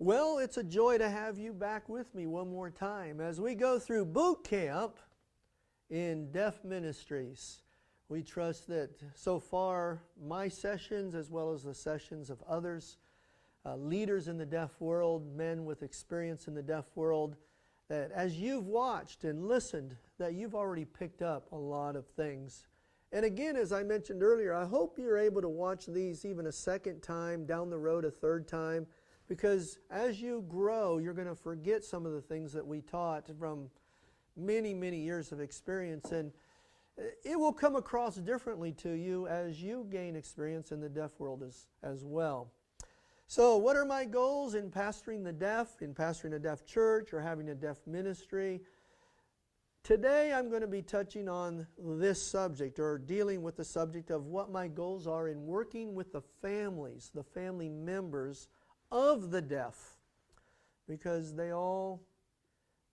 Well, it's a joy to have you back with me one more time as we go through boot camp in deaf ministries. We trust that so far my sessions, as well as the sessions of others, leaders in the deaf world, men with experience in the deaf world, that as you've watched and listened, that you've already picked up a lot of things. And again, as I mentioned earlier, I hope you're able to watch these even a second time, down the road a third time, because as you grow, you're going to forget some of the things that we taught from many, many years of experience. And it will come across differently to you as you gain experience in the deaf world as well. So what are my goals in pastoring the deaf, in pastoring a deaf church, or having a deaf ministry? Today I'm going to be touching on this subject, or dealing with the subject of what my goals are in working with the families, the family members of the deaf, because they all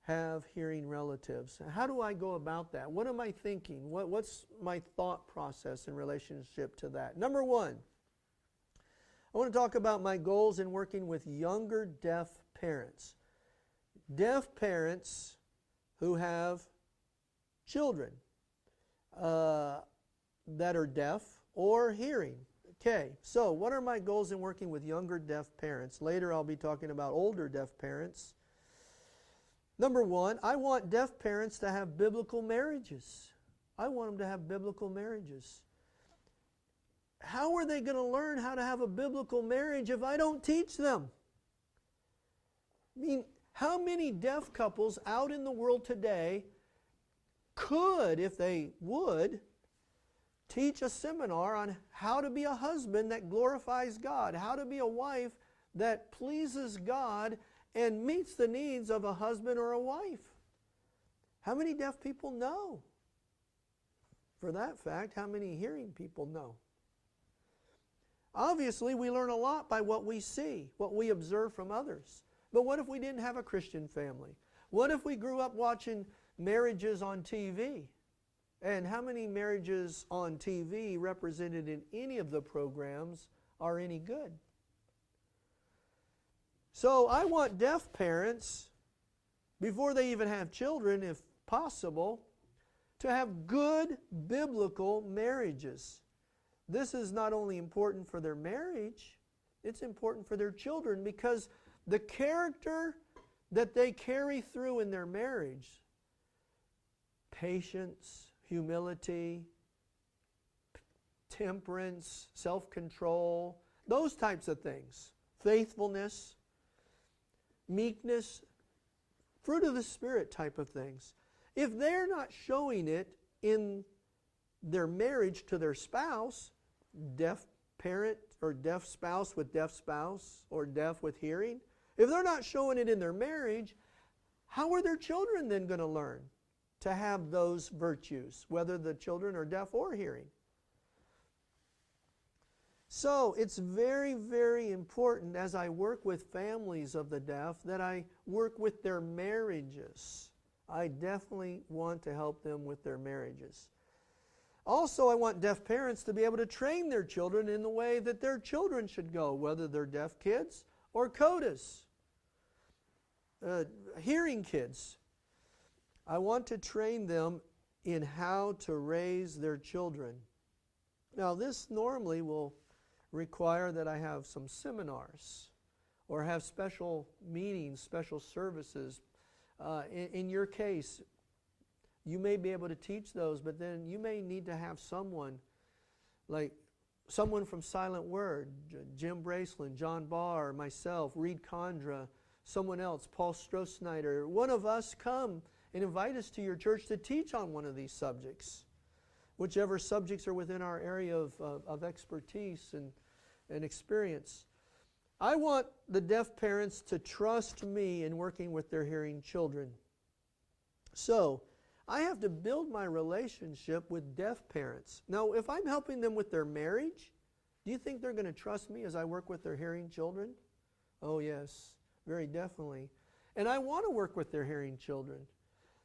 have hearing relatives. How do I go about that? What am I thinking? What's my thought process in relationship to that? Number one, I want to talk about my goals in working with younger deaf parents. Deaf parents who have children that are deaf or hearing. Okay, so what are my goals in working with younger deaf parents? Later I'll be talking about older deaf parents. Number one, I want deaf parents to have biblical marriages. I want them to have biblical marriages. How are they going to learn how to have a biblical marriage if I don't teach them? I mean, how many deaf couples out in the world today could, if they would, teach a seminar on how to be a husband that glorifies God, how to be a wife that pleases God and meets the needs of a husband or a wife? How many deaf people know? For that fact, how many hearing people know? Obviously, we learn a lot by what we see, what we observe from others. But what if we didn't have a Christian family? What if we grew up watching marriages on TV? And how many marriages on TV represented in any of the programs are any good? So I want deaf parents, before they even have children, if possible, to have good biblical marriages. This is not only important for their marriage, it's important for their children, because the character that they carry through in their marriage, patience, humility, temperance, self-control, those types of things, faithfulness, meekness, fruit of the Spirit type of things. If they're not showing it in their marriage to their spouse, deaf parent or deaf spouse with deaf spouse, or deaf with hearing, if they're not showing it in their marriage, how are their children then going to learn to have those virtues, whether the children are deaf or hearing? So it's very, very important as I work with families of the deaf that I work with their marriages. I definitely want to help them with their marriages. Also, I want deaf parents to be able to train their children in the way that their children should go, whether they're deaf kids or CODAs, hearing kids. I want to train them in how to raise their children. Now, this normally will require that I have some seminars or have special meetings, special services. In your case, you may be able to teach those, but then you may need to have someone, like someone from Silent Word, Jim Braceland, John Barr, myself, Reed Condra, someone else, Paul Stroh-Snyder, one of us come and invite us to your church to teach on one of these subjects, whichever subjects are within our area of expertise and experience. I want the deaf parents to trust me in working with their hearing children. So, I have to build my relationship with deaf parents. Now, if I'm helping them with their marriage, do you think they're going to trust me as I work with their hearing children? Oh yes, very definitely. And I want to work with their hearing children.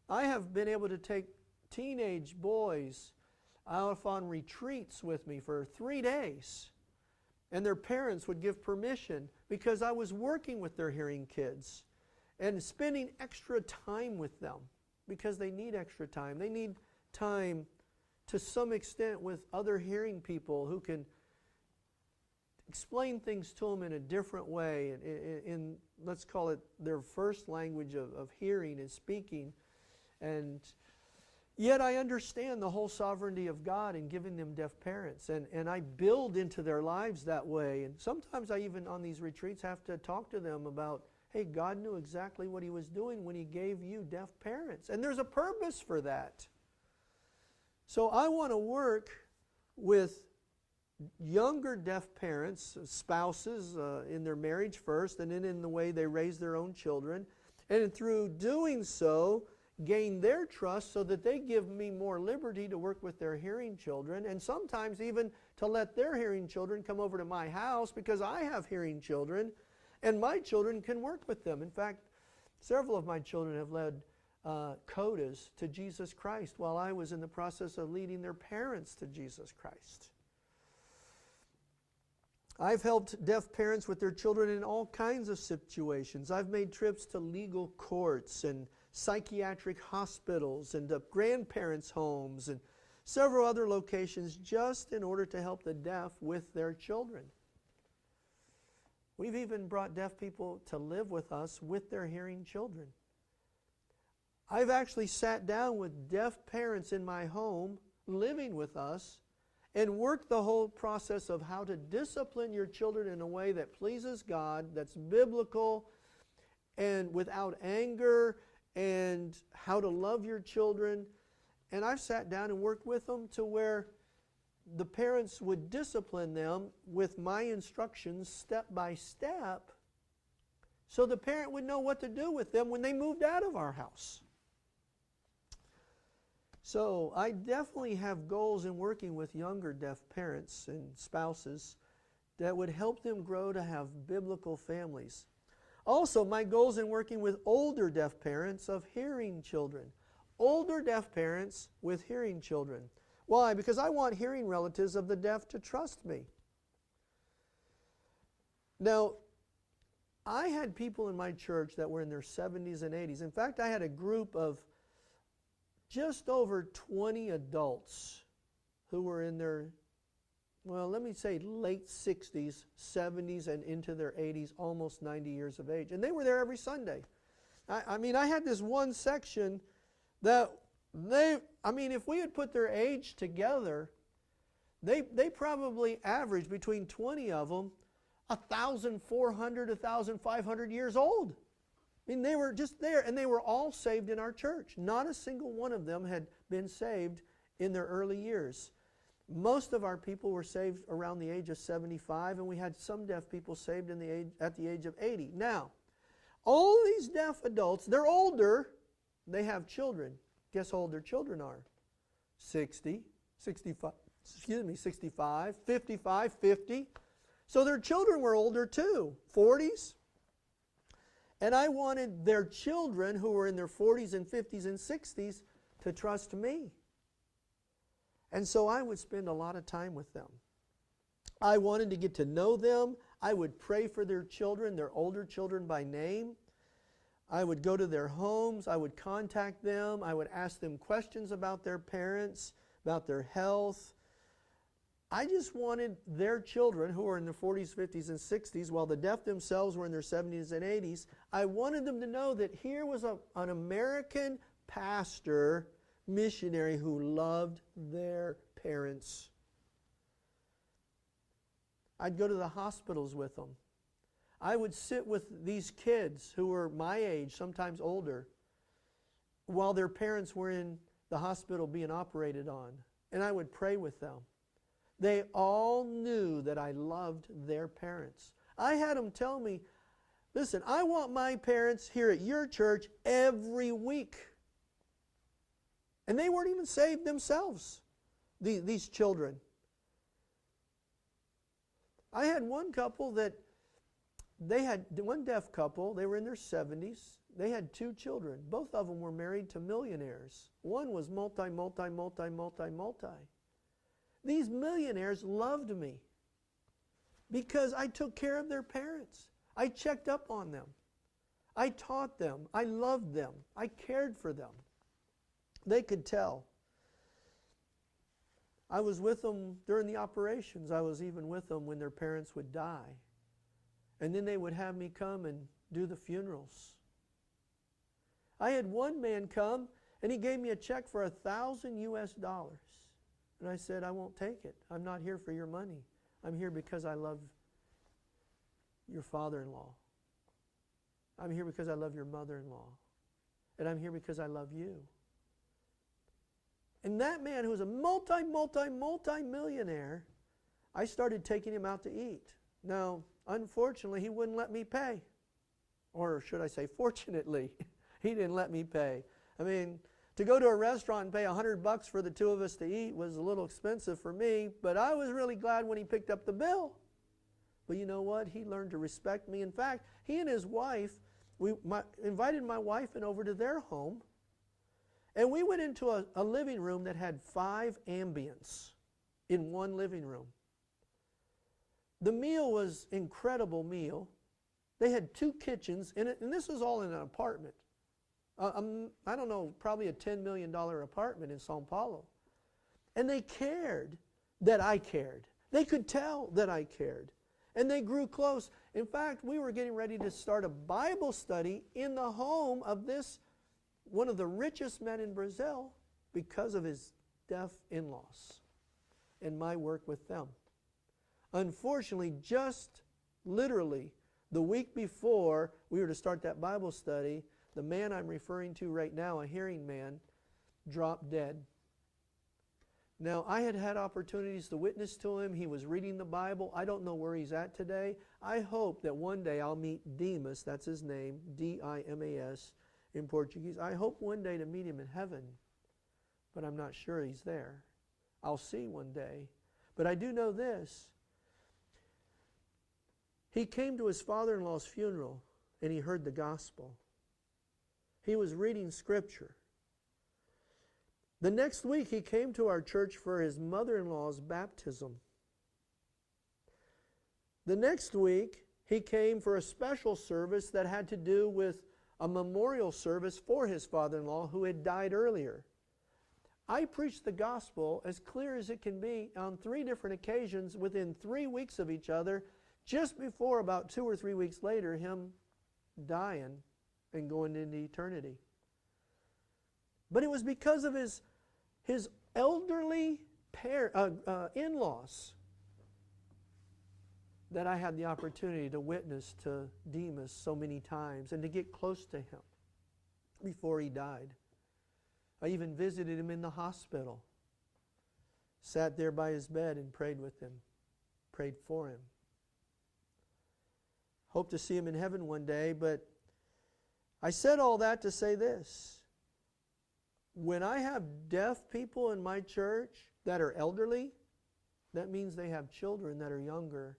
I have been able to take teenage boys out on retreats with me for 3 days And their parents would give permission because I was working with their hearing kids and spending extra time with them because they need extra time. They need time to some extent with other hearing people who can explain things to them in a different way, in let's call it their first language of hearing and speaking. And yet I understand the whole sovereignty of God in giving them deaf parents, and I build into their lives that way. And sometimes I even on these retreats have to talk to them about, hey, God knew exactly what He was doing when He gave you deaf parents, and there's a purpose for that. So I want to work with younger deaf parents, spouses in their marriage first, and then in the way they raise their own children, and through doing so, gain their trust so that they give me more liberty to work with their hearing children, and sometimes even to let their hearing children come over to my house because I have hearing children, and my children can work with them. In fact, several of my children have led codas to Jesus Christ while I was in the process of leading their parents to Jesus Christ. I've helped deaf parents with their children in all kinds of situations. I've made trips to legal courts and psychiatric hospitals and to grandparents' homes and several other locations just in order to help the deaf with their children. We've even brought deaf people to live with us with their hearing children. I've actually sat down with deaf parents in my home living with us and worked the whole process of how to discipline your children in a way that pleases God, that's biblical, and without anger, and how to love your children. And I've sat down and worked with them to where the parents would discipline them with my instructions step by step so the parent would know what to do with them when they moved out of our house. So I definitely have goals in working with younger deaf parents and spouses that would help them grow to have biblical families. Also, my goals in working with older deaf parents of hearing children. Older deaf parents with hearing children. Why? Because I want hearing relatives of the deaf to trust me. Now, I had people in my church that were in their 70s and 80s. In fact, I had a group of just over 20 adults who were in their, well, let me say late 60s, 70s, and into their 80s, almost 90 years of age. And they were there every Sunday. I mean, I had this one section that if we had put their age together, they probably averaged between 20 of them 1,400, 1,500 years old. I mean, they were just there, and they were all saved in our church. Not a single one of them had been saved in their early years. Most of our people were saved around the age of 75, and we had some deaf people saved at the age of 80. Now, all these deaf adults, they're older, they have children. Guess how old their children are? 60, 65, 55, 50. So their children were older too, 40s. And I wanted their children who were in their 40s and 50s and 60s to trust me. And so I would spend a lot of time with them. I wanted to get to know them. I would pray for their children, their older children by name. I would go to their homes. I would contact them. I would ask them questions about their parents, about their health. I just wanted their children, who were in their 40s, 50s, and 60s, while the deaf themselves were in their 70s and 80s, I wanted them to know that here was an American pastor, missionary, who loved their parents. I'd go to the hospitals with them. I would sit with these kids who were my age, sometimes older, while their parents were in the hospital being operated on, and I would pray with them. They all knew that I loved their parents. I had them tell me, listen, I want my parents here at your church every week. And they weren't even saved themselves, these children. I had one couple one deaf couple, they were in their 70s. They had 2 children. Both of them were married to millionaires. One was multi. These millionaires loved me. because I took care of their parents. I checked up on them. I taught them. I loved them. I cared for them. They could tell. I was with them during the operations. I was even with them when their parents would die. And then they would have me come and do the funerals. I had one man come and he gave me a check for $1,000 US. And I said, I won't take it. I'm not here for your money. I'm here because I love your father-in-law. I'm here because I love your mother-in-law. And I'm here because I love you. And that man who was a multi-millionaire, I started taking him out to eat. Now, unfortunately, he wouldn't let me pay. Or should I say, fortunately, he didn't let me pay. I mean, to go to a restaurant and pay $100 for the two of us to eat was a little expensive for me, but I was really glad when he picked up the bill. But you know what? He learned to respect me. In fact, he and his wife, invited my wife in over to their home, and we went into a living room that had 5 ambients in one living room. The meal was an incredible meal. They had 2 kitchens in it, and this was all in an apartment. I don't know, probably a $10 million apartment in Sao Paulo. And they cared that I cared. They could tell that I cared. And they grew close. In fact, we were getting ready to start a Bible study in the home of this, one of the richest men in Brazil, because of his deaf in-laws and my work with them. Unfortunately, just literally the week before we were to start that Bible study, the man I'm referring to right now, a hearing man, dropped dead. Now, I had had opportunities to witness to him. He was reading the Bible. I don't know where he's at today. I hope that one day I'll meet Demas, that's his name, D-I-M-A-S in Portuguese. I hope one day to meet him in heaven, but I'm not sure he's there. I'll see one day. But I do know this. He came to his father-in-law's funeral and he heard the gospel. He was reading Scripture. The next week he came to our church for his mother-in-law's baptism. The next week he came for a special service that had to do with a memorial service for his father-in-law who had died earlier. I preached the gospel as clear as it can be on 3 different occasions within 3 weeks of each other, just before about 2 or 3 weeks later him dying and going into eternity. But it was because of his elderly in-laws that I had the opportunity to witness to Demas so many times and to get close to him before he died. I even visited him in the hospital, sat there by his bed and prayed with him, prayed for him. Hope to see him in heaven one day, but I said all that to say this. When I have deaf people in my church that are elderly, that means they have children that are younger.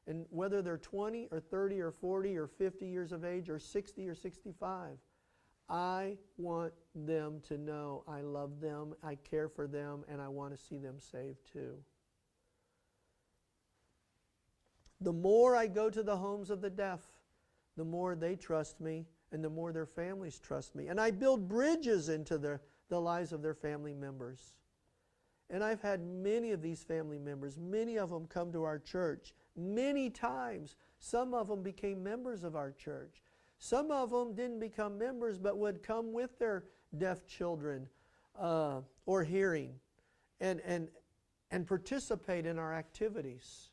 And whether they're 20 or 30 or 40 or 50 years of age or 60 or 65, I want them to know I love them, I care for them, and I want to see them saved too. The more I go to the homes of the deaf, the more they trust me and the more their families trust me. And I build bridges into the lives of their family members. And I've had many of these family members, many of them come to our church many times. Some of them became members of our church. Some of them didn't become members but would come with their deaf children or hearing and participate in our activities.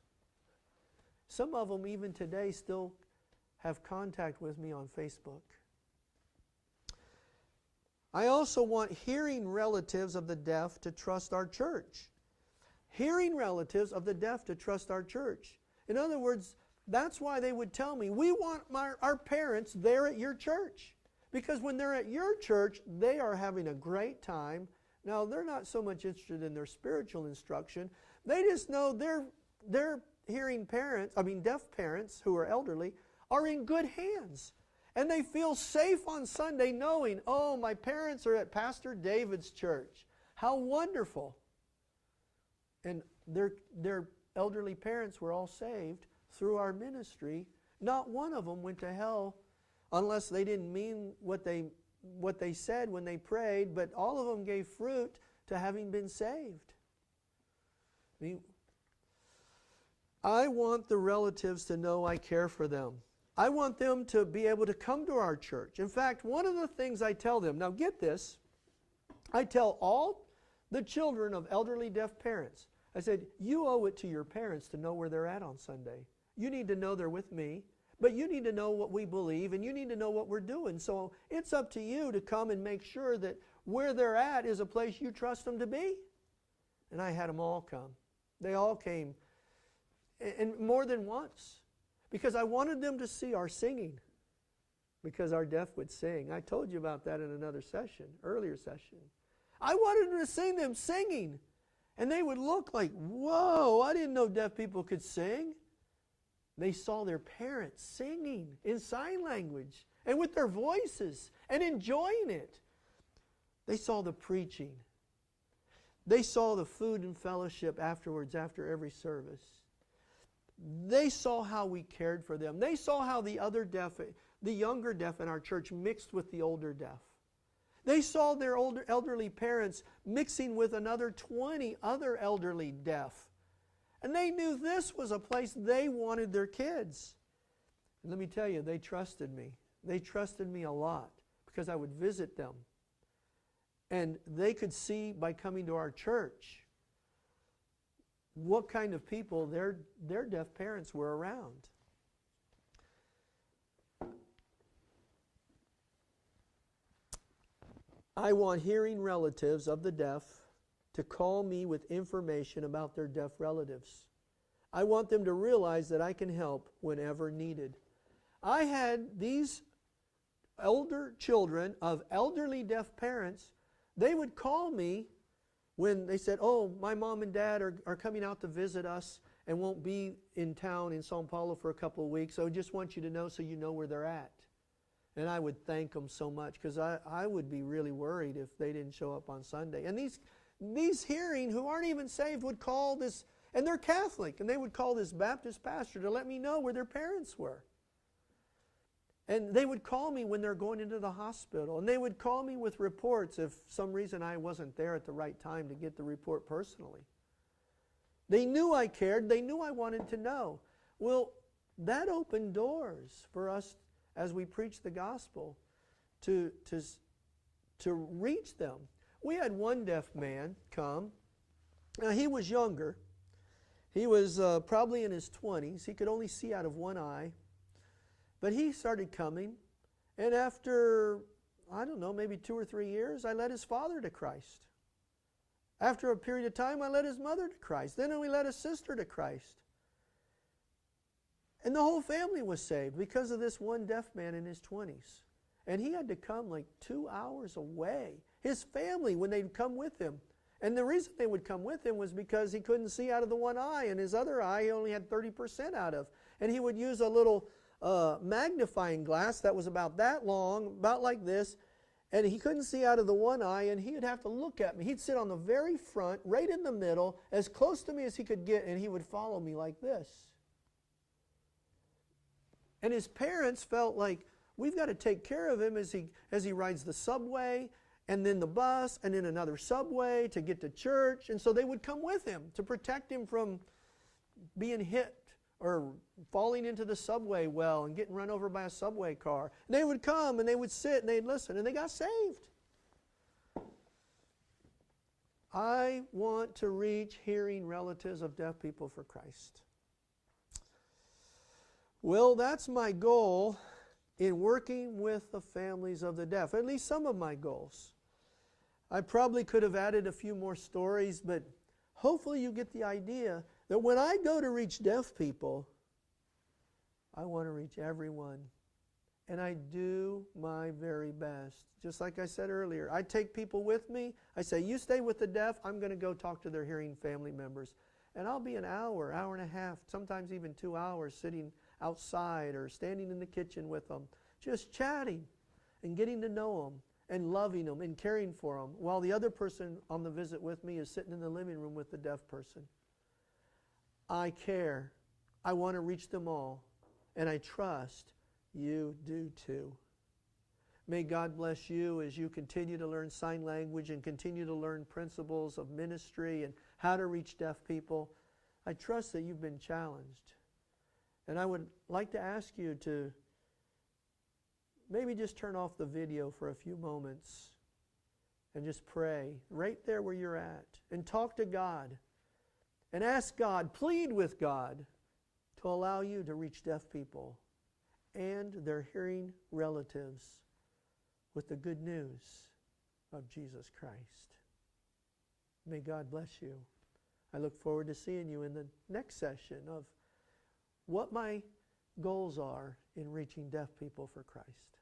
Some of them even today still have contact with me on Facebook. I also want hearing relatives of the deaf to trust our church. Hearing relatives of the deaf to trust our church. In other words, that's why they would tell me, we want our parents there at your church. Because when they're at your church, they are having a great time. Now, they're not so much interested in their spiritual instruction. They just know their deaf parents who are elderly are in good hands. And they feel safe on Sunday knowing, oh, my parents are at Pastor David's church. How wonderful. And their elderly parents were all saved through our ministry, not one of them went to hell unless they didn't mean what they said when they prayed, but all of them gave fruit to having been saved. I want the relatives to know I care for them. I want them to be able to come to our church. In fact, one of the things I tell them, now get this, I tell all the children of elderly deaf parents, I said, you owe it to your parents to know where they're at on Sunday. You need to know they're with me, but you need to know what we believe, and you need to know what we're doing. So it's up to you to come and make sure that where they're at is a place you trust them to be. And I had them all come. They all came, and more than once, because I wanted them to see our singing, because our deaf would sing. I told you about that in another session, earlier session. I wanted them to sing them singing, and they would look like, whoa, I didn't know deaf people could sing. They saw their parents singing in sign language and with their voices and enjoying it. They saw the preaching. They saw the food and fellowship afterwards, after every service. They saw how we cared for them. They saw how the younger deaf in our church mixed with the older deaf. They saw their elderly parents mixing with another 20 other elderly deaf. And they knew this was a place they wanted their kids. And let me tell you, they trusted me. They trusted me a lot because I would visit them. And they could see by coming to our church what kind of people their deaf parents were around. I want hearing relatives of the deaf to call me with information about their deaf relatives. I want them to realize that I can help whenever needed. I had these older children of elderly deaf parents. They would call me when they said, oh, my mom and dad are coming out to visit us and won't be in town in Sao Paulo for a couple of weeks. So I just want you to know so you know where they're at. And I would thank them so much because I would be really worried if they didn't show up on Sunday. And these hearing who aren't even saved would call this, and they're Catholic, and they would call this Baptist pastor to let me know where their parents were. And they would call me when they're going into the hospital. And they would call me with reports if some reason I wasn't there at the right time to get the report personally. They knew I cared. They knew I wanted to know. Well, that opened doors for us as we preach the gospel to reach them. We had one deaf man come. Now, he was younger. He was probably in his 20s. He could only see out of one eye. But he started coming, and after, I don't know, maybe 2 or 3 years, I led his father to Christ. After a period of time, I led his mother to Christ. Then we led his sister to Christ. And the whole family was saved because of this one deaf man in his 20s. And he had to come like 2 hours away. His family, when they'd come with him. And the reason they would come with him was because he couldn't see out of the one eye, and his other eye he only had 30% out of. And he would use a little magnifying glass that was about that long, about like this, and he couldn't see out of the one eye, and he would have to look at me. He'd sit on the very front, right in the middle, as close to me as he could get, and he would follow me like this. And his parents felt like, we've got to take care of him as he rides the subway, and then the bus, and then another subway to get to church. And so they would come with him to protect him from being hit or falling into the subway well and getting run over by a subway car. And they would come and they would sit and they'd listen, and they got saved. I want to reach hearing relatives of deaf people for Christ. Well, that's my goal in working with the families of the deaf, at least some of my goals. I probably could have added a few more stories, but hopefully you get the idea that when I go to reach deaf people, I want to reach everyone. And I do my very best. Just like I said earlier, I take people with me. I say, you stay with the deaf. I'm going to go talk to their hearing family members. And I'll be an hour, hour and a half, sometimes even 2 hours sitting outside or standing in the kitchen with them, just chatting and getting to know them and loving them and caring for them, while the other person on the visit with me is sitting in the living room with the deaf person. I care. I want to reach them all, and I trust you do too. May God bless you as you continue to learn sign language and continue to learn principles of ministry and how to reach deaf people. I trust that you've been challenged. And I would like to ask you to maybe just turn off the video for a few moments and just pray right there where you're at and talk to God and ask God, plead with God to allow you to reach deaf people and their hearing relatives with the good news of Jesus Christ. May God bless you. I look forward to seeing you in the next session of what my goals are in reaching deaf people for Christ.